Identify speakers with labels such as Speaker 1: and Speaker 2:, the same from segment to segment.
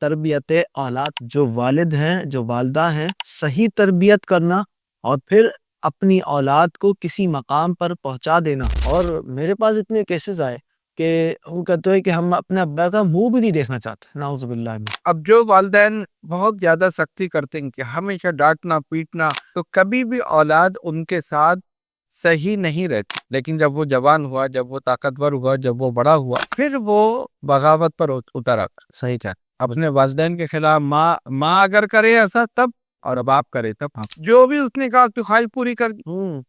Speaker 1: تربیت اولاد، جو والد ہیں جو والدہ ہیں، صحیح تربیت کرنا اور پھر اپنی اولاد کو کسی مقام پر پہنچا دینا۔ اور میرے پاس اتنے کیسز آئے کہ وہ کہتے ہیں کہ ہم اپنے ابا کا منہ بھی نہیں دیکھنا چاہتے، نعوذ باللہ من۔
Speaker 2: اب جو والدین بہت زیادہ سختی کرتے ہیں کہ ہمیشہ ڈانٹنا پیٹنا، تو کبھی بھی اولاد ان کے ساتھ صحیح نہیں رہتی، لیکن جب وہ جوان ہوا، جب وہ طاقتور ہوا، جب وہ بڑا ہوا، پھر وہ بغاوت پر اتر آتا۔
Speaker 1: صحیح کہا۔
Speaker 2: اپنے والدین کے خلاف ماں اگر کرے ایسا تب، اور باپ کرے تب، جو بھی اس نے کہا تو خواہش پوری کر دی۔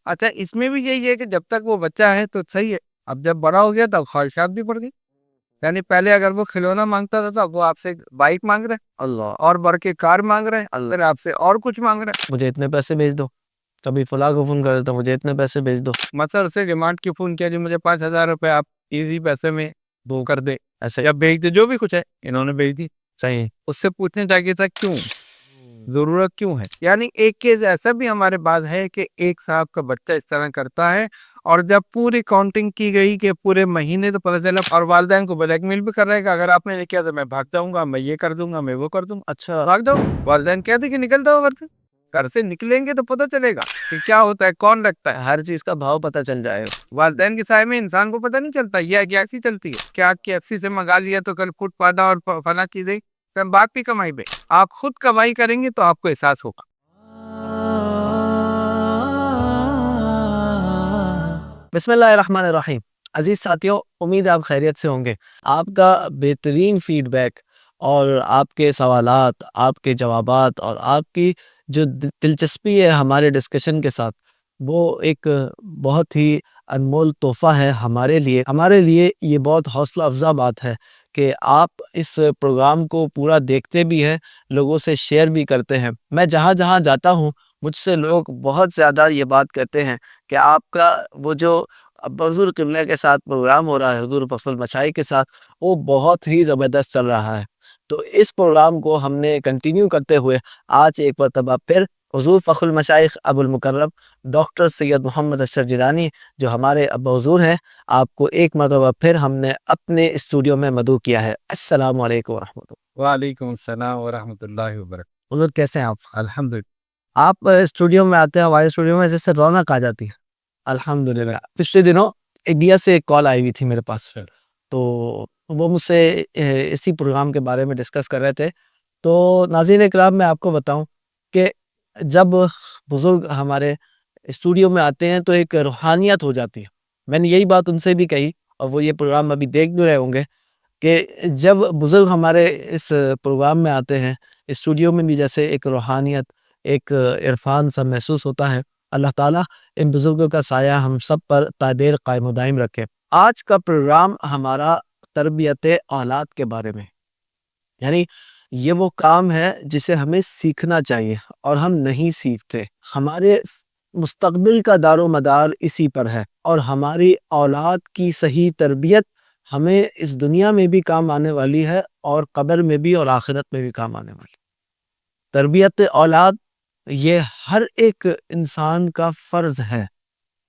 Speaker 2: اچھا، اس میں بھی یہی ہے کہ جب تک وہ بچہ ہے تو صحیح ہے، اب جب بڑا ہو گیا تب خواہشات بھی بڑھ گئی۔ یعنی پہلے اگر وہ کھلونا مانگتا تھا تو وہ آپ سے بائک مانگ رہے،
Speaker 1: اللہ،
Speaker 2: اور بڑھ کے کار مانگ رہے، پھر آپ سے اور کچھ مانگ رہے۔
Speaker 1: مجھے اتنے پیسے بھیج دو، کبھی فلاں کو فون کر دیتا مجھے اتنے پیسے بھیج دو۔
Speaker 2: مثلا سے ڈیمانڈ کی فون کیا جی مجھے 5,000 روپے آپ ایزی پیسے میں وہ کر دے،
Speaker 1: ایسے
Speaker 2: یا بھیج دے، جو بھی کچھ ہے انہوں نے بھیج دی۔
Speaker 1: صحیح۔
Speaker 2: اس سے پوچھنے چاہیے تھا کیوں، ضرورت کیوں ہے۔ یعنی ایک کیس ایسا بھی ہمارے پاس ہے کہ ایک صاحب کا بچہ اس طرح کرتا ہے، اور جب پوری کاؤنٹنگ کی گئی کہ پورے مہینے تو پتہ چلا، اور والدین کو بلیک میل بھی کر رہے کہ اگر آپ نے نہیں کیا تو میں بھاگ جاؤں گا، میں یہ کر دوں گا، میں وہ کر دوں گا۔
Speaker 1: اچھا،
Speaker 2: بھاگ جاؤ، والدین کہتے کہ نکل جاؤ گھر سے نکلیں گے تو پتہ چلے گا کہ کیا ہوتا ہے، کون رکھتا ہے۔
Speaker 1: ہر چیز کا بھاؤ پتہ چل جائے گا۔
Speaker 2: والدین کے سائے میں انسان کو پتہ نہیں چلتا، یہ ایسی چلتی ہے، کیا KFC سے منگا لیا تو کل فوڈ پانڈا اور فلاں چیزیں، باپ کی کمائی پہ آپ خود کمائی کریں گے تو آپ کو احساس ہوگا۔
Speaker 1: بسم اللہ الرحمن الرحیم۔ عزیز ساتھیوں، امید آپ خیریت سے ہوں گے۔ آپ کا بہترین فیڈ بیک اور آپ کے سوالات، آپ کے جوابات اور آپ کی جو دلچسپی ہے ہمارے ڈسکشن کے ساتھ، وہ ایک بہت ہی انمول تحفہ ہے ہمارے لیے یہ بہت حوصلہ افزا بات ہے کہ آپ اس پروگرام کو پورا دیکھتے بھی ہیں، لوگوں سے شیئر بھی کرتے ہیں۔ میں جہاں جہاں جاتا ہوں مجھ سے لوگ بہت زیادہ یہ بات کہتے ہیں کہ آپ کا وہ جو حضور قبلہ کے ساتھ پروگرام ہو رہا ہے، حضور فخر المشائخ کے ساتھ، وہ بہت ہی زبردست چل رہا ہے۔ تو اس پروگرام کو ہم نے کنٹینیو کرتے ہوئے آج ایک مرتبہ پھر حضور فخر المشائخ ابو المکرم ڈاکٹر سید محمد اشرف جیلانی جو ہمارے ابا حضور ہیں، آپ کو ایک مرتبہ پھر ہم نے اپنے اسٹوڈیو میں مدعو کیا ہے۔ السلام علیکم ورحمۃ اللہ۔
Speaker 2: وعلیکم السلام ورحمۃ اللہ وبرکاتہ۔
Speaker 1: حضور کیسے ہیں آپ؟
Speaker 2: الحمدللہ۔
Speaker 1: آپ اسٹوڈیو میں آتے ہیں، ہمارے اسٹوڈیو میں جیسے رونق آ جاتی ہے۔ الحمدللہ۔ پچھلے دنوں انڈیا سے ایک کال آئی ہوئی تھی میرے پاس، تو وہ مجھ سے اسی پروگرام کے بارے میں ڈسکس کر رہے تھے۔ تو ناظرین اکرام، میں آپ کو بتاؤں کہ جب بزرگ ہمارے اسٹوڈیو میں آتے ہیں تو ایک روحانیت ہو جاتی ہے۔ میں نے یہی بات ان سے بھی کہی، اور وہ یہ پروگرام ابھی دیکھ بھی رہے ہوں گے کہ جب بزرگ ہمارے اس پروگرام میں آتے ہیں، اسٹوڈیو میں بھی جیسے ایک روحانیت، ایک عرفان سا محسوس ہوتا ہے۔ اللہ تعالیٰ ان بزرگوں کا سایہ ہم سب پر تا دیر قائم و دائم رکھے۔ آج کا پروگرام ہمارا تربیت اولاد کے بارے میں، یعنی یہ وہ کام ہے جسے ہمیں سیکھنا چاہیے اور ہم نہیں سیکھتے۔ ہمارے مستقبل کا دار و مدار اسی پر ہے، اور ہماری اولاد کی صحیح تربیت ہمیں اس دنیا میں بھی کام آنے والی ہے، اور قبر میں بھی اور آخرت میں بھی کام آنے والی ہے۔ تربیت اولاد یہ ہر ایک انسان کا فرض ہے،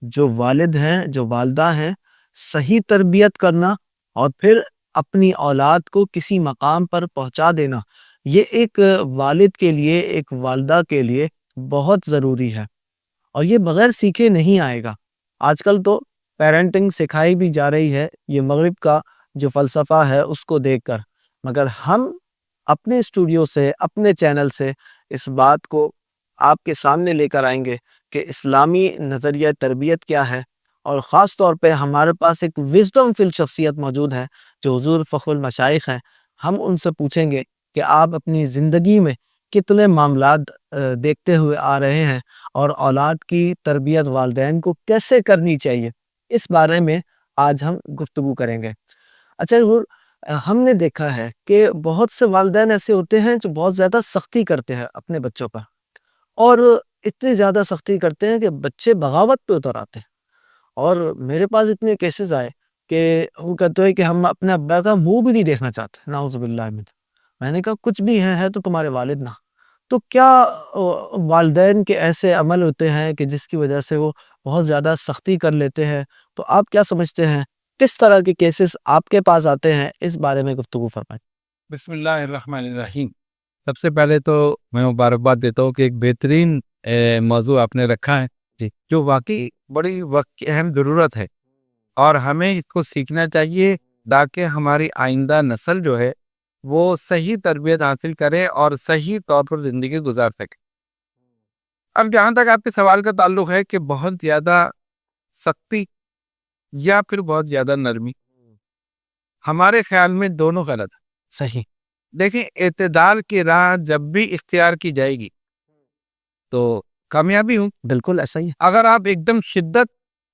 Speaker 1: جو والد ہیں جو والدہ ہیں، صحیح تربیت کرنا اور پھر اپنی اولاد کو کسی مقام پر پہنچا دینا، یہ ایک والد کے لیے، ایک والدہ کے لیے بہت ضروری ہے، اور یہ بغیر سیکھے نہیں آئے گا۔ آج کل تو پیرنٹنگ سکھائی بھی جا رہی ہے، یہ مغرب کا جو فلسفہ ہے اس کو دیکھ کر، مگر ہم اپنے اسٹوڈیو سے، اپنے چینل سے اس بات کو آپ کے سامنے لے کر آئیں گے کہ اسلامی نظریہ تربیت کیا ہے، اور خاص طور پہ ہمارے پاس ایک وزڈم فل شخصیت موجود ہے جو حضور فخر المشائخ ہیں۔ ہم ان سے پوچھیں گے کہ آپ اپنی زندگی میں کتنے معاملات دیکھتے ہوئے آ رہے ہیں، اور اولاد کی تربیت والدین کو کیسے کرنی چاہیے، اس بارے میں آج ہم گفتگو کریں گے۔ اچھا حضور، ہم نے دیکھا ہے کہ بہت سے والدین ایسے ہوتے ہیں جو بہت زیادہ سختی کرتے ہیں اپنے بچوں پر، اور اتنی زیادہ سختی کرتے ہیں کہ بچے بغاوت پہ اتر آتے ہیں۔ اور میرے پاس اتنے کیسز آئے کہ وہ کہتے ہیں کہ ہم اپنے ابا کا منہ بھی نہیں دیکھنا چاہتے، نعوذ باللہ من۔ میں نے کہا کچھ بھی ہے تو تمہارے والد نہ۔ تو کیا والدین کے ایسے عمل ہوتے ہیں کہ جس کی وجہ سے وہ بہت زیادہ سختی کر لیتے ہیں؟ تو آپ کیا سمجھتے ہیں، کس طرح کے کیسز آپ کے پاس آتے ہیں، اس بارے میں گفتگو فرمائیں۔
Speaker 2: بسم اللہ الرحمن الرحیم. سب سے پہلے تو میں مبارکباد دیتا ہوں کہ ایک بہترین موضوع آپ نے رکھا ہے
Speaker 1: جی.
Speaker 2: جو واقعی بڑی وقت کی اہم ضرورت ہے اور ہمیں اس کو سیکھنا چاہیے تاکہ ہماری آئندہ نسل جو ہے وہ صحیح تربیت حاصل کرے اور صحیح طور پر زندگی گزار سکے. اب جہاں تک آپ کے سوال کا تعلق ہے کہ بہت زیادہ سختی یا پھر بہت زیادہ نرمی، ہمارے خیال میں دونوں غلط ہے.
Speaker 1: صحیح.
Speaker 2: دیکھیں، اعتدال کی راہ جب بھی اختیار کی جائے گی تو کامیابی ہوں.
Speaker 1: بالکل ایسا ہی ہے.
Speaker 2: اگر آپ ایک دم شدت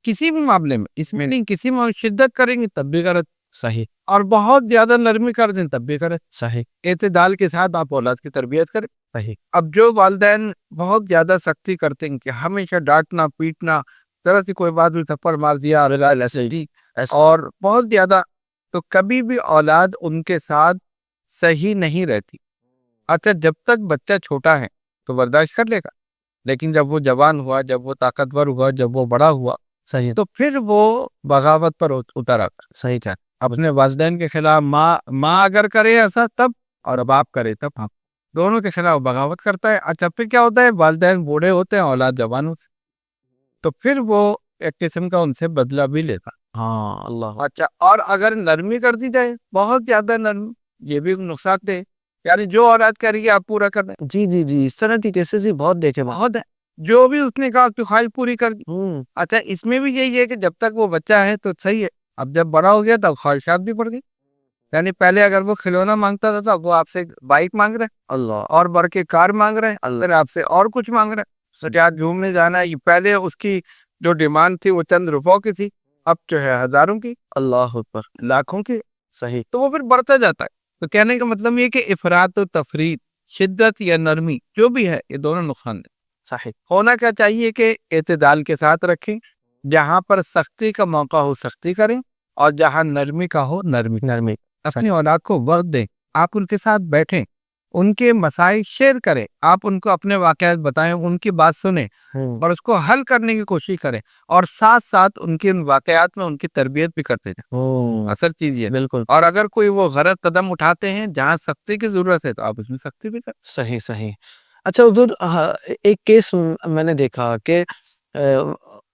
Speaker 2: کسی بھی معاملے میں، اس میں نہیں، کسی معاملے شدت کریں گے تب بھی غلط،
Speaker 1: صحیح.
Speaker 2: اور بہت زیادہ نرمی کر دیں تب بھی غلط.
Speaker 1: صحیح.
Speaker 2: اعتدال کے ساتھ آپ اولاد کی تربیت کریں.
Speaker 1: صحیح.
Speaker 2: اب جو والدین بہت زیادہ سختی کرتے ہیں کہ ہمیشہ ڈانٹنا پیٹنا، ذرا سی کوئی بات بھی تھپڑ مار دیا اور بہت زیادہ، تو کبھی بھی اولاد ان کے ساتھ صحیح نہیں رہتی. اچھا، جب تک بچہ چھوٹا ہے تو برداشت کر لے گا، لیکن جب وہ جوان ہوا، جب وہ طاقتور ہوا، جب وہ بڑا ہوا،
Speaker 1: صحیح.
Speaker 2: تو پھر وہ بغاوت پر اتر آتا.
Speaker 1: صحیح کیا.
Speaker 2: اپنے والدین کے خلاف ماں اگر کرے ایسا تب، اور باپ کرے تب، ہم دونوں کے خلاف بغاوت کرتا ہے. اچھا، پھر کیا ہوتا ہے؟ والدین بوڑھے ہوتے ہیں، اولاد جوان ہوتے ہیں، تو پھر وہ ایک قسم کا ان سے بدلہ بھی لیتا.
Speaker 1: ہاں. اللہ.
Speaker 2: اچھا، اور اگر نرمی کر دی جائے، بہت زیادہ نرمی، یہ بھی نقصان دہ، یعنی جو اولاد کہہ رہی ہے آپ پورا کر رہے ہیں.
Speaker 1: جی جی جی، اس طرح کی کیسز بھی بہت دیکھے.
Speaker 2: بہت ہے، جو بھی اس نے کہا کہ خواہش پوری کر دی. اچھا، اس میں بھی یہی ہے کہ جب تک وہ بچہ ہے تو صحیح ہے، اب جب بڑا ہو گیا تب خواہشات بھی بڑھ گئی. یعنی پہلے اگر وہ کھلونا مانگتا تھا تو وہ آپ سے بائک مانگ رہے،
Speaker 1: اللہ.
Speaker 2: اور بڑھ کے کار مانگ رہے، پھر آپ سے اور کچھ مانگ رہے. سچا گھومنے جانا ہے، پہلے اس کی جو ڈیمانڈ تھی وہ چند روپوں کی تھی، اب جو ہے ہزاروں کی،
Speaker 1: اللہ اکبر.
Speaker 2: لاکھوں کی.
Speaker 1: صحیح.
Speaker 2: تو وہ پھر بڑھتا جاتا ہے. تو کہنے کا مطلب یہ کہ افراط و تفریط، شدت یا نرمی، جو بھی ہے یہ دونوں نقصان دہ.
Speaker 1: صحیح.
Speaker 2: ہونا کیا چاہیے کہ اعتدال کے ساتھ رکھیں، جہاں پر سختی کا موقع ہو سختی کریں، اور جہاں نرمی کا ہو نرمی. اپنی اولاد کو وقت دیں، آپ ان کے ساتھ بیٹھیں، ان کے مسائل شیئر کریں، آپ ان کو اپنے واقعات بتائیں، ان کی بات سنیں اور اس کو حل کرنے کی کوشش کریں، اور ساتھ ساتھ ان کے واقعات میں ان کی تربیت بھی کرتے جائیں. اصل چیز یہ.
Speaker 1: بالکل.
Speaker 2: اور اگر کوئی وہ غلط قدم اٹھاتے ہیں جہاں سختی کی ضرورت ہے تو آپ اس میں سختی بھی کریں.
Speaker 1: صحیح. صحیح. اچھا حضور، ایک کیس میں نے دیکھا کہ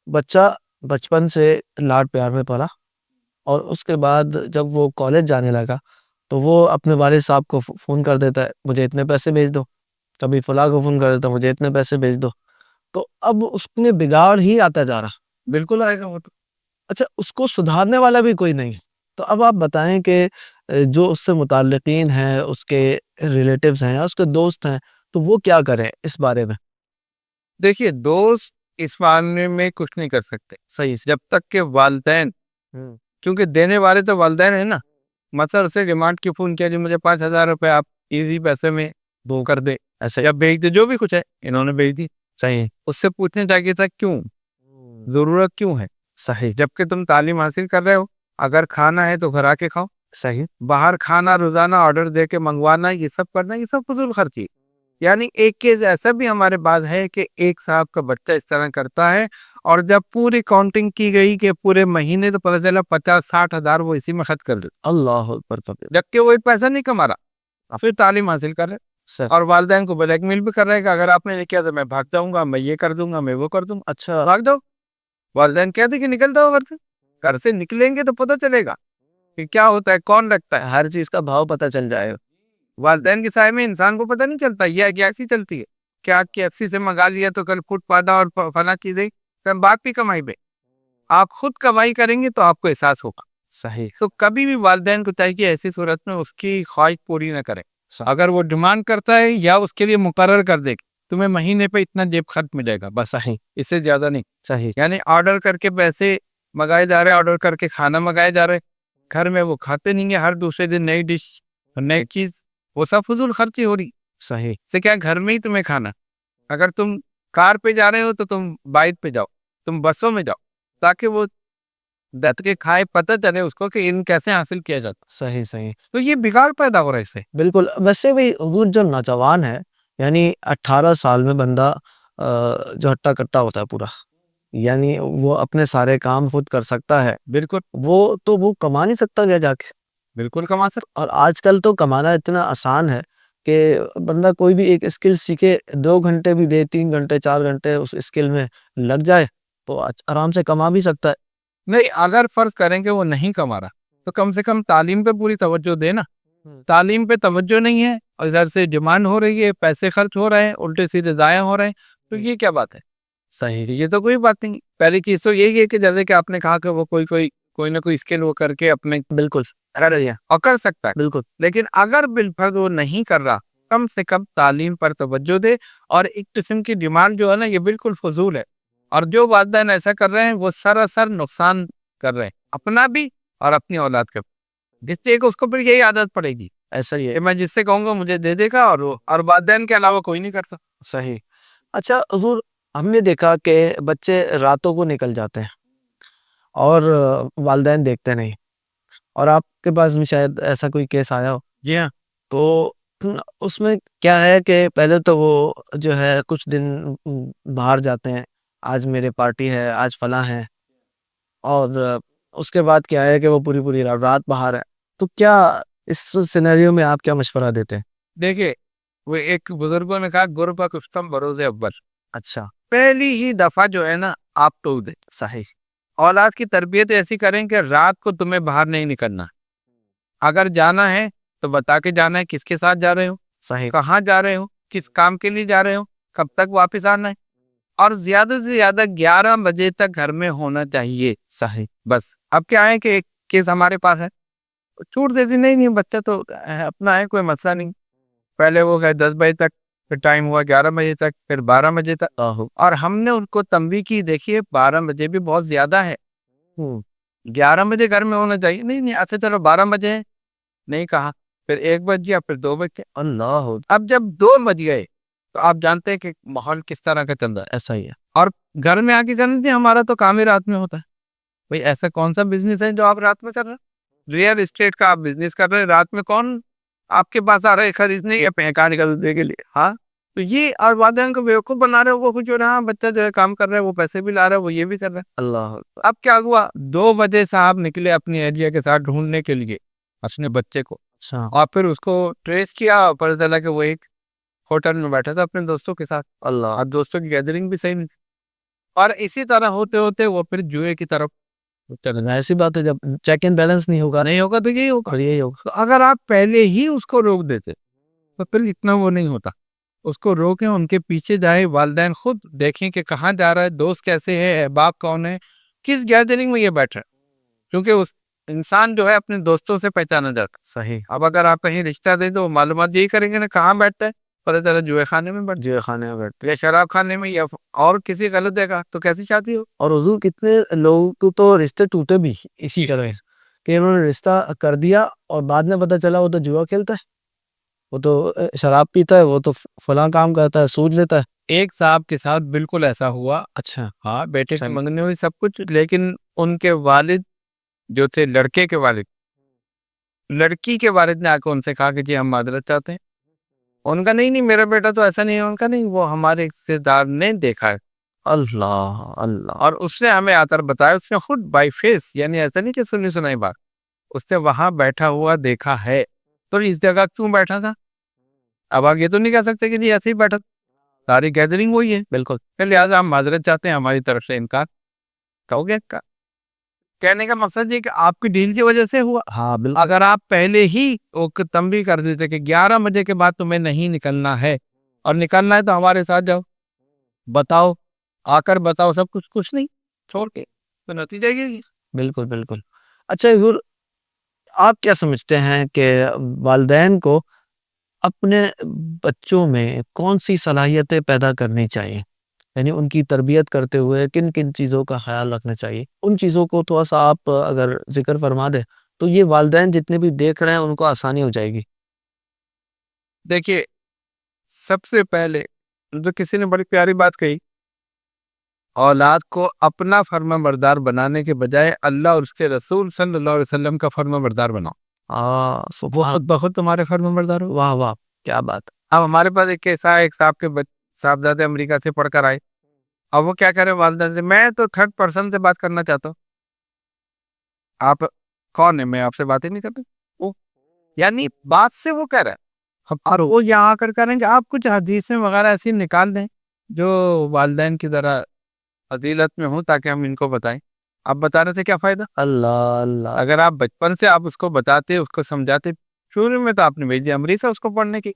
Speaker 1: بچہ بچپن سے لاڈ پیار میں پڑا، اور اس کے بعد جب وہ کالج جانے لگا تو وہ اپنے والد صاحب کو فون کر دیتا ہے، مجھے اتنے پیسے بھیج دو. کبھی فلاں کو فون کر دیتا ہے، مجھے اتنے پیسے بھیج دو. تو اب اس میں بگاڑ ہی آتا جا رہا.
Speaker 2: بالکل آئے گا وہ تو.
Speaker 1: اچھا، اس کو سدھارنے والا بھی کوئی نہیں ہے. تو اب آپ بتائیں کہ جو اس سے متعلقین ہیں، اس کے ریلیٹیوز ہیں یا اس کے دوست ہیں، تو وہ کیا کریں اس بارے میں؟
Speaker 2: دیکھیے، دوست اس معاملے میں کچھ نہیں کر سکتے.
Speaker 1: صحیح.
Speaker 2: جب تک کہ والدین، کیونکہ دینے والے تو والدین ہیں نا، مثلا اسے ڈیمانڈ کی فون کیا، جی مجھے 5,000 روپے آپ ایزی پیسے میں وہ کر دے،
Speaker 1: ایسے.
Speaker 2: یا بھیج دے، جو بھی کچھ ہے انہوں نے بھیج دی.
Speaker 1: صحیح.
Speaker 2: اس سے پوچھنے چاہیے تھا کیوں، ضرورت کیوں ہے.
Speaker 1: صحیح.
Speaker 2: جبکہ تم تعلیم حاصل کر رہے ہو، اگر کھانا ہے تو گھر آ کے کھاؤ.
Speaker 1: صحیح.
Speaker 2: باہر کھانا روزانہ آرڈر دے کے منگوانا، یہ سب کرنا، یہ سب فضول خرچی. یعنی ایک کیس ایسا بھی ہمارے پاس ہے کہ ایک صاحب کا بچہ اس طرح کرتا ہے، اور جب پوری کاؤنٹنگ کی گئی کہ پورے مہینے، تو پتہ چلا 50-60 ہزار وہ اسی میں خرچ کر دیتا،
Speaker 1: اللہ اکبر کبیر.
Speaker 2: جبکہ وہ ایک پیسہ نہیں کما رہا، پھر تعلیم حاصل کر رہے، اور والدین کو بلیک میل بھی کر رہے کہ اگر آپ نے یہ کیا تو میں بھاگ جاؤں گا، میں یہ کر دوں گا، میں وہ کر دوں گا.
Speaker 1: اچھا.
Speaker 2: بھاگ جاؤ. والدین کہتے کہ نکل جاؤ گھر سے. گھر سے نکلیں گے تو پتہ چلے گا کہ کیا ہوتا ہے، کون رکھتا ہے.
Speaker 1: ہر چیز کا بھاؤ پتہ چل جائے گا.
Speaker 2: والدین کے سائے میں انسان کو پتہ نہیں چلتا، یہ گیسی چلتی ہے. کیا KFC سے منگا لیا تو کل فوڈ پادا اور فلاں چیزیں، بات بھی کمائی پہ. آپ خود کمائی کریں گے تو آپ کو احساس ہوگا.
Speaker 1: صحیح.
Speaker 2: تو کبھی بھی والدین کو چاہیے کہ ایسی صورت میں اس کی خواہش پوری نہ کریں. اگر وہ ڈیمانڈ کرتا ہے یا اس کے لیے مقرر کر دے کہ تمہیں مہینے پہ اتنا جیب خرچ ملے گا، بس.
Speaker 1: صحیح.
Speaker 2: اس سے زیادہ نہیں.
Speaker 1: صحیح.
Speaker 2: یعنی آرڈر کر کے پیسے منگائے جا رہے، آرڈر کر کے کھانا منگائے جا رہے، گھر میں وہ کھاتے نہیں ہیں، ہر دوسرے دن نئی ڈش، نئی چیز، وہ سب فضول خرچی ہو رہی.
Speaker 1: صحیح.
Speaker 2: سے کیا گھر میں ہی تمہیں کھانا. اگر تم کار پہ جا رہے ہو تو تم بائک پہ جاؤ، تم بسوں میں جاؤ، تاکہ وہ دت کے کھائے، پتہ چلے اس کو کہ ان کیسے حاصل کیا جاتا.
Speaker 1: صحیح. صحیح.
Speaker 2: تو یہ بگاڑ پیدا ہو رہا ہے اس سے.
Speaker 1: بالکل. ویسے بھی حضور، جو نوجوان ہے، یعنی 18 سال میں بندہ جو ہٹا کٹا ہوتا ہے پورا، یعنی وہ اپنے سارے کام خود کر سکتا ہے.
Speaker 2: بالکل.
Speaker 1: وہ کما نہیں سکتا گیا جا کے.
Speaker 2: بالکل کما سکتے.
Speaker 1: اور آج کل تو کمانا اتنا آسان ہے کہ بندہ کوئی بھی ایک اسکل سیکھے، 2 گھنٹے بھی دے، 3 گھنٹے 4 گھنٹے اس اسکل میں لگ جائے تو آرام سے کما بھی سکتا ہے.
Speaker 2: نہیں، اگر فرض کریں کہ وہ نہیں کما رہا تو کم سے کم تعلیم پہ پوری توجہ دے نا. تعلیم پہ توجہ نہیں ہے اور ادھر سے ڈیمانڈ ہو رہی ہے، پیسے خرچ ہو رہے ہیں، الٹے سیدھے ضائع ہو رہے ہیں، تو یہ کیا بات ہے؟
Speaker 1: صحیح.
Speaker 2: یہ تو کوئی بات نہیں. پہلی چیز تو یہی ہے کہ جیسے کہ آپ نے کہا کہ وہ کوئی نہ کوئی اسکل وہ کر کے اپنے
Speaker 1: بالکل
Speaker 2: اور کر سکتا ہے.
Speaker 1: بالکل.
Speaker 2: لیکن اگر بالفرض وہ نہیں کر رہا، کم سے کم تعلیم پر توجہ دے. اور ایک قسم کی ڈیمانڈ جو ہے نا، یہ بالکل فضول ہے. اور جو والدین ایسا کر رہے ہیں وہ سراسر نقصان کر رہے ہیں، اپنا بھی اور اپنی اولاد کا بھی. جس سے اس کو پھر یہی عادت پڑے گی
Speaker 1: ایسا ہی ہے.
Speaker 2: کہ میں جس سے کہوں گا مجھے دے دے گا، اور والدین کے علاوہ کوئی نہیں کرتا.
Speaker 1: صحیح. اچھا حضور، ہم نے دیکھا کہ بچے راتوں کو نکل جاتے ہیں اور والدین دیکھتے نہیں، اور آپ کے پاس بھی شاید ایسا کوئی کیس آیا ہو.
Speaker 2: جی ہاں.
Speaker 1: تو اس میں کیا ہے کہ پہلے تو وہ جو ہے کچھ دن باہر جاتے ہیں، آج میرے پارٹی ہے، آج فلاں ہے، اور اس کے بعد کیا ہے کہ وہ پوری رات باہر ہے. تو کیا اس سینیریو میں آپ کیا مشورہ دیتے ہیں؟
Speaker 2: دیکھیے، وہ ایک بزرگوں نے کہا گربہ کفتم بروز اول.
Speaker 1: اچھا.
Speaker 2: پہلی ہی دفعہ جو ہے نا آپ ٹوک دیں.
Speaker 1: صحیح.
Speaker 2: اولاد کی تربیت ایسی کریں کہ رات کو تمہیں باہر نہیں نکلنا. اگر جانا ہے تو بتا کے جانا ہے، کس کے ساتھ جا رہے ہو،
Speaker 1: صحیح.
Speaker 2: کہاں جا رہے ہو، کس کام کے لیے جا رہے ہو، کب تک واپس آنا ہے. اور زیادہ سے زیادہ 11 بجے تک گھر میں ہونا چاہیے.
Speaker 1: صحیح.
Speaker 2: بس. اب کیا ہے کہ ایک کیس ہمارے پاس ہے، چھوٹ دیتی نہیں بچہ تو اپنا ہے، کوئی مسئلہ نہیں. پہلے وہ گئے 10 بجے تک، پھر ٹائم ہوا 11 بجے تک، پھر 12 بجے تک. اور ہم نے ان کو تنبیہ کی، دیکھیے 12 بجے بھی بہت زیادہ ہے، 11 بجے گھر میں ہونا چاہیے. نہیں اچھا چلو 12 بجے ہے، نہیں کہا. پھر 1 بج گیا، پھر 2 بج گئے.
Speaker 1: اللہ.
Speaker 2: اب جب 2 بج گئے تو آپ جانتے ہیں کہ ماحول کس طرح کا چل رہا ہے.
Speaker 1: ایسا ہی ہے.
Speaker 2: اور گھر میں آ کے جانتے ہیں ہمارا تو کام ہی رات میں ہوتا ہے. بھئی ایسا کون سا بزنس ہے جو آپ رات میں کر رہے ہیں؟ ریئل اسٹیٹ کا آپ بزنس کر رہے ہیں، رات میں کون آپ کے پاس آ رہا ہے خریدنے یا پیکانے خریدنے کے لیے؟ ہاں. تو یہ اور والدین کو بیوقوف بنا رہے ہو، وہ کچھ ہو رہا ہے، بچہ جو ہے کام کر رہا ہے، وہ پیسے بھی لا رہا ہے، وہ یہ بھی کر رہا ہے.
Speaker 1: اللہ.
Speaker 2: اب کیا ہوا، 2 بجے صاحب نکلے اپنی اہلیہ کے ساتھ ڈھونڈنے کے لیے اپنے بچے کو.
Speaker 1: اچھا.
Speaker 2: اور پھر اس کو ٹریس کیا، اور پتہ چلا کہ وہ ایک ہوٹل میں بیٹھا تھا اپنے دوستوں کے ساتھ.
Speaker 1: اللہ.
Speaker 2: اور دوستوں کی گیدرنگ بھی صحیح نہیں تھی. اور اسی طرح ہوتے ہوتے وہ پھر جوئے کی طرف چلنا.
Speaker 1: ایسی بات ہے، جب چیک اینڈ بیلنس نہیں ہوگا
Speaker 2: تو یہی ہوگا.
Speaker 1: اور یہی ہوگا.
Speaker 2: تو اگر آپ پہلے ہی اس کو روک دیتے تو پھر اتنا وہ نہیں ہوتا. اس کو روکیں، ان کے پیچھے جائیں، والدین خود دیکھیں کہ کہاں جا رہا ہے، دوست کیسے ہے، احباب کون ہے، کس گیدرنگ میں یہ بیٹھ رہا ہے. کیونکہ اس انسان جو ہے اپنے دوستوں سے پہچانا جاتا.
Speaker 1: صحیح.
Speaker 2: اب اگر آپ کہیں رشتہ دیں تو وہ معلومات یہی کریں گے نا، کہاں بیٹھتا ہے، پتہ چلا جوئے خانے میں بیٹھتا
Speaker 1: جی خانے میں بیٹھ.
Speaker 2: ہے، یا شراب خانے میں، یا اور کسی غلط جگہ. تو کیسی شادی ہو؟
Speaker 1: اور حضور کتنے لوگوں کو تو رشتے ٹوٹے بھی اسی طرح کہ انہوں نے رشتہ کر دیا اور بعد میں پتہ چلا وہ تو جوا کھیلتا ہے، وہ تو شراب پیتا ہے، وہ تو فلاں کام کرتا ہے، سود لیتا ہے.
Speaker 2: ایک صاحب کے ساتھ بالکل ایسا ہوا.
Speaker 1: اچھا.
Speaker 2: ہاں، بیٹے کی منگنی ہوئی، سب کچھ، لیکن ان کے والد جو تھے، لڑکے کے والد، لڑکی کے والد نے آ کے ان سے کہا کہ جی ہم معذرت چاہتے ہیں. ان کا نہیں میرا بیٹا تو ایسا نہیں ہے، ان کا نہیں، وہ ہمارے رشتے دار نے دیکھا ہے.
Speaker 1: اللہ. اللہ.
Speaker 2: اور اس نے ہمیں آ کر بتایا، اس نے خود بائی فیس، یعنی ایسا نہیں کہ سنی سنائی بات، اس نے وہاں بیٹھا ہوا دیکھا ہے. تو اس جگہ کیوں بیٹھا تھا؟ اب آپ یہ تو نہیں کہہ سکتے کہ جی ایسے ہی بیٹھا تھا، ساری گیدرنگ وہی ہے.
Speaker 1: بالکل.
Speaker 2: لہٰذا ہم معذرت چاہتے ہیں، ہماری طرف سے انکار. کہو گے کہنے کا مقصد یہ کہ آپ کی ڈیل کی وجہ سے ہوا.
Speaker 1: ہاں بالکل.
Speaker 2: اگر آپ پہلے ہی تنبیہ کر دیتے کہ 11 بجے کے بعد تمہیں نہیں نکلنا ہے، اور نکلنا ہے تو ہمارے ساتھ جاؤ، بتاؤ، آ کر بتاؤ سب کچھ نہیں چھوڑ کے، تو نتیجہ یہ.
Speaker 1: بالکل بالکل. اچھا حضور، آپ کیا سمجھتے ہیں کہ والدین کو اپنے بچوں میں کون سی صلاحیتیں پیدا کرنی چاہیے؟ یعنی ان کی تربیت کرتے ہوئے کن کن چیزوں کا خیال رکھنا چاہیے؟ ان چیزوں کو تھوڑا سا آپ اگر ذکر فرما دیں تو یہ والدین جتنے بھی دیکھ رہے ہیں ان کو آسانی ہو جائے گی.
Speaker 2: دیکھیے، سب سے پہلے تو کسی نے بڑی پیاری بات کہی، اولاد کو اپنا فرما بردار بنانے کے بجائے اللہ اور اس کے رسول صلی اللہ علیہ وسلم کا فرما بردار بناؤ. وہ خود بخود تمہارے فرما بردار ہو.
Speaker 1: واہ واہ، کیا بات.
Speaker 2: اب ہمارے پاس ایک کیسا ہے، ایک صاحبزادے امریکہ سے پڑھ کر آئے. اب وہ کیا کہہ رہے ہیں والدین سے، میں تو 3rd پرسن سے بات کرنا چاہتا ہوں. آپ کون ہے؟ میں آپ سے بات ہی نہیں کرتا. یعنی بات سے وہ کہہ رہا ہے، اور وہ یہاں آ کر کریں گے. آپ کچھ حدیثیں وغیرہ ایسی نکال دیں جو والدین کی ذرا فضیلت میں ہوں تاکہ ہم ان کو بتائیں. آپ بتا رہے تھے کیا فائدہ؟
Speaker 1: اللہ اللہ.
Speaker 2: اگر آپ بچپن سے آپ اس کو بتاتے، اس کو سمجھاتے، شروع میں تو آپ نے بھیجی امریکہ اس کو پڑھنے کی،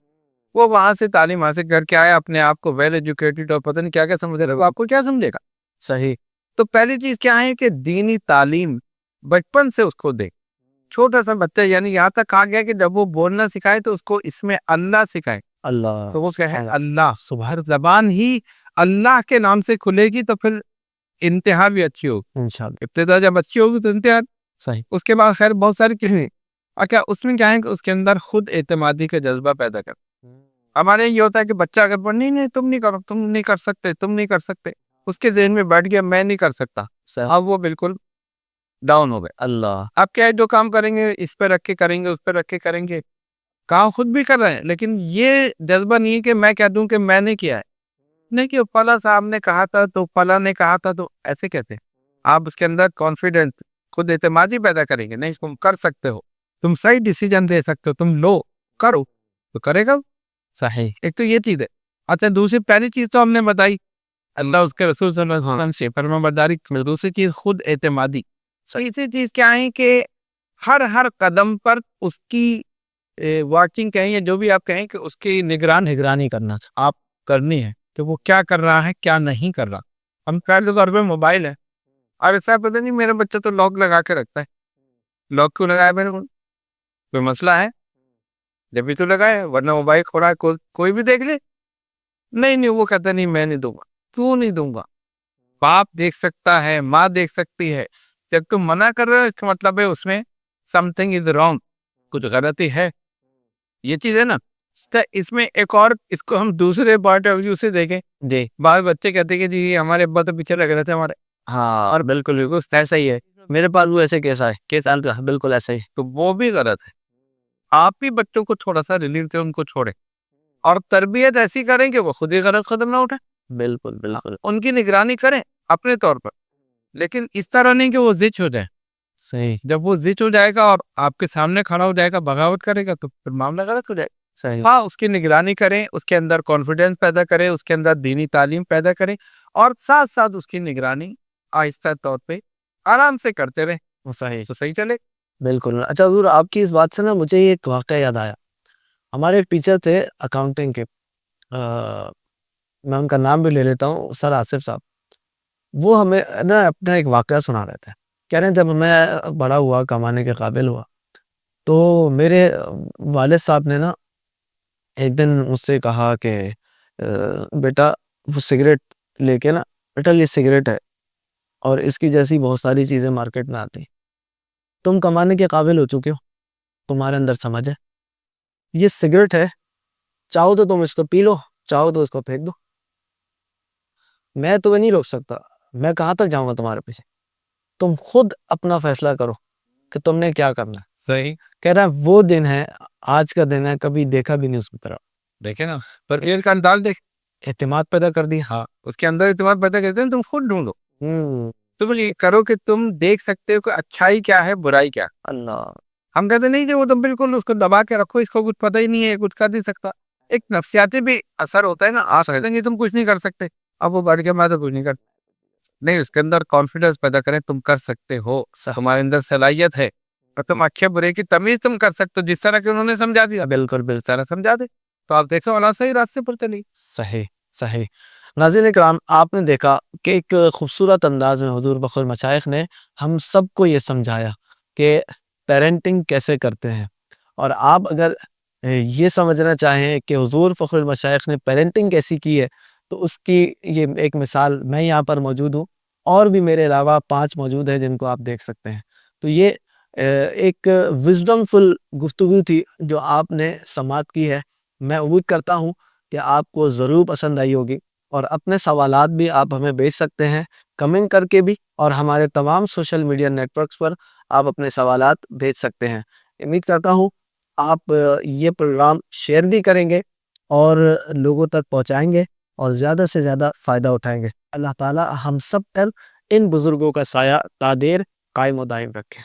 Speaker 2: وہ وہاں سے تعلیم حاصل کر کے آیا، اپنے آپ کو ویل ایجوکیٹڈ اور پتہ نہیں کیا کیا سمجھ رہا ہے، وہ آپ کو کیا سمجھے گا؟
Speaker 1: صحیح.
Speaker 2: تو پہلی چیز کیا ہے کہ دینی تعلیم بچپن سے اس کو دے. چھوٹا سا بچہ، یعنی یہاں تک کہا گیا کہ جب وہ بولنا سکھائے تو اس کو اس میں اللہ سکھائے.
Speaker 1: اللہ.
Speaker 2: تو وہ کہے اللہ، ہر زبان ہی اللہ کے نام سے کھلے گی تو پھر انتہا بھی اچھی ہوگی.
Speaker 1: انشاءاللہ.
Speaker 2: ابتدا جب اچھی ہوگی تو انتہا.
Speaker 1: صحیح.
Speaker 2: اس کے بعد خیر بہت ساری چیزیں، اور کیا اس میں کیا ہے کہ اس کے اندر خود اعتمادی کا جذبہ پیدا کر. ہمارے یہ ہوتا ہے کہ بچہ اگر پڑھ نہیں تم نہیں کرو، تم نہیں کر سکتے، تم نہیں کر سکتے، اس کے ذہن میں بیٹھ گیا میں نہیں کر سکتا، اب وہ بالکل ڈاؤن ہو گئے.
Speaker 1: اللہ.
Speaker 2: آپ کیا ہے جو کام کریں گے اس پہ رکھ کے کریں گے، اس پہ رکھ کے کریں گے، کام خود بھی کر رہے ہیں، لیکن یہ جذبہ نہیں ہے کہ میں کہہ دوں کہ میں نے کیا ہے. نہیں کہ فلاں صاحب نے کہا تھا تو فلاں نے کہا تھا تو ایسے کہتے ہیں. آپ اس کے اندر کانفیڈنس، خود اعتمادی پیدا کریں گے. نہیں تم کر سکتے ہو، تم صحیح ڈیسیجن دے سکتے ہو، تم لو کرو تو کرے گا.
Speaker 1: صحیح.
Speaker 2: ایک تو یہ چیز ہے. اچھا دوسری پہلی چیز تو ہم نے بتائی اللہ اس کے رسول صلی اللہ علیہ وسلم سے فرما برداری. دوسری چیز خود اعتمادی. تیسری چیز کیا ہے کہ ہر قدم پر اس کی واچنگ کہیں یا جو بھی آپ کہیں کہ اس کی
Speaker 1: نگرانی کرنا.
Speaker 2: آپ کرنی ہے کہ وہ کیا کر رہا ہے کیا نہیں کر رہا. ہم پہلے طور پہ موبائل ہے، اور ایسا پتہ نہیں میرا بچہ تو لاک لگا کے رکھتا ہے. لاک کیوں لگایا میرے کو؟ کوئی مسئلہ ہے؟ جب بھی تو لگایا، ورنہ موبائل کھوڑا ہے کوئی بھی دیکھ لے. نہیں وہ کہتا نہیں میں نہیں دوں گا. کیوں نہیں دوں گا؟ باپ دیکھ سکتا ہے، ماں دیکھ سکتی ہے. جب تم منع کر رہے ہو اس کا مطلب ہے اس میں سم تھنگ از رانگ، کچھ غلطی ہے. یہ چیز ہے نا. اس میں ایک اور، اس کو ہم دوسرے پوائنٹ آف ویو سے دیکھیں.
Speaker 1: جی.
Speaker 2: بعض بچے کہتے ہیں کہ جی ہمارے ابا تو پیچھے لگ رہے تھے ہمارے.
Speaker 1: ہاں. اور بالکل ایسا ہی ہے. میرے پاس وہ ایسے کیس آئے بالکل ایسا ہی.
Speaker 2: تو وہ بھی غلط ہے. آپ بھی بچوں کو تھوڑا سا ریلیو دیں، ان کو چھوڑیں، اور تربیت ایسی کریں کہ وہ خود ہی غلط قدم نہ اٹھائیں.
Speaker 1: بالکل.
Speaker 2: ان کی نگرانی کریں اپنے طور پر، لیکن اس طرح نہیں کہ وہ زچ ہو جائے.
Speaker 1: صحیح.
Speaker 2: جب وہ زچ ہو جائے گا اور آپ کے سامنے کھڑا ہو جائے گا، بغاوت کرے گا، تو پھر معاملہ غلط ہو جائے گا.
Speaker 1: صحیح.
Speaker 2: ہاں اس کی نگرانی کریں، اس کے اندر کانفیڈنس پیدا کریں، اس کے اندر دینی تعلیم پیدا کریں، اور ساتھ ساتھ اس کی نگرانی آہستہ طور پہ آرام سے کرتے رہیں.
Speaker 1: صحیح.
Speaker 2: تو صحیح چلے.
Speaker 1: بالکل. اچھا حضور، آپ کی اس بات سے نا مجھے یہ ایک واقعہ یاد آیا. ہمارے ایک ٹیچر تھے اکاؤنٹنگ کے، میں ان کا نام بھی لے لیتا ہوں، سر آصف صاحب. وہ ہمیں نا اپنا ایک واقعہ سنا رہے تھے. کہہ رہے ہیں جب میں بڑا ہوا، کمانے کے قابل ہوا، تو میرے والد صاحب نے نا ایک دن مجھ سے کہا کہ بیٹا وہ سگریٹ لے کے نا، بیٹا یہ سگریٹ ہے اور اس کی جیسی بہت ساری چیزیں مارکیٹ میں آتی، تم کمانے کے قابل ہو چکے ہو، تمہارے اندر سمجھ ہے، یہ سگریٹ ہے، چاہو تو تم اس کو پی لو، چاہو تو اس کو پھینک دو، میں تمہیں نہیں روک سکتا، میں کہاں تک جاؤں گا تمہارے پیچھے، تم خود اپنا فیصلہ کرو کہ تم نے کیا کرنا ہے.
Speaker 2: صحیح.
Speaker 1: کہہ رہا ہے وہ دن ہے، آج کا دن ہے، کبھی دیکھا بھی نہیں اس کی طرح.
Speaker 2: دیکھیں نا، پر یہ کا انداز دیکھ،
Speaker 1: اعتماد پیدا کر دیا.
Speaker 2: ہاں اس کے اندر اعتماد پیدا کرتے ہیں. تم خود ڈھونڈو، تم یہ کرو کہ تم دیکھ سکتے ہو کہ اچھائی کیا ہے، برائی کیا.
Speaker 1: اللہ.
Speaker 2: ہم کہتے نہیں کہ وہ تم بالکل اس کو دبا کے رکھو، اس کو کچھ پتہ ہی نہیں ہے، کچھ کر نہیں سکتا. ایک نفسیاتی بھی اثر ہوتا ہے نا. آپ کہتے ہیں تم کچھ نہیں کر سکتے، اب وہ بڑھ کے میں تو کچھ نہیں کرتا. نہیں، اس کے اندر کانفیڈنس پیدا کریں، تم کر سکتے ہو، تمہارے اندر صلاحیت ہے، اور تم اچھے برے کی تمیز تم کر سکتے ہو. جس طرح کہ انہوں نے سمجھا دیا، بالکل اس طرح سمجھا دے تو آپ دیکھو اللہ صحیح راستے پر چلی.
Speaker 1: صحیح. ناظرین اکرام، آپ نے دیکھا کہ ایک خوبصورت انداز میں حضور بخر مشائخ نے ہم سب کو یہ سمجھایا کہ پیرنٹنگ کیسے کرتے ہیں. اور آپ اگر یہ سمجھنا چاہیں کہ حضور فخر المشائخ نے پیرنٹنگ کیسی کی ہے، تو اس کی یہ ایک مثال میں یہاں پر موجود ہوں، اور بھی میرے علاوہ 5 موجود ہیں جن کو آپ دیکھ سکتے ہیں. تو یہ ایک وزڈم فل گفتگو تھی جو آپ نے سماعت کی ہے. میں امید کرتا ہوں کہ آپ کو ضرور پسند آئی ہوگی، اور اپنے سوالات بھی آپ ہمیں بھیج سکتے ہیں کمنٹ کر کے بھی، اور ہمارے تمام سوشل میڈیا نیٹ ورکس پر آپ اپنے سوالات بھیج سکتے ہیں. امید کرتا ہوں آپ یہ پروگرام شیئر بھی کریں گے اور لوگوں تک پہنچائیں گے اور زیادہ سے زیادہ فائدہ اٹھائیں گے. اللہ تعالی ہم سب پر ان بزرگوں کا سایہ تا دیر قائم و دائم رکھے.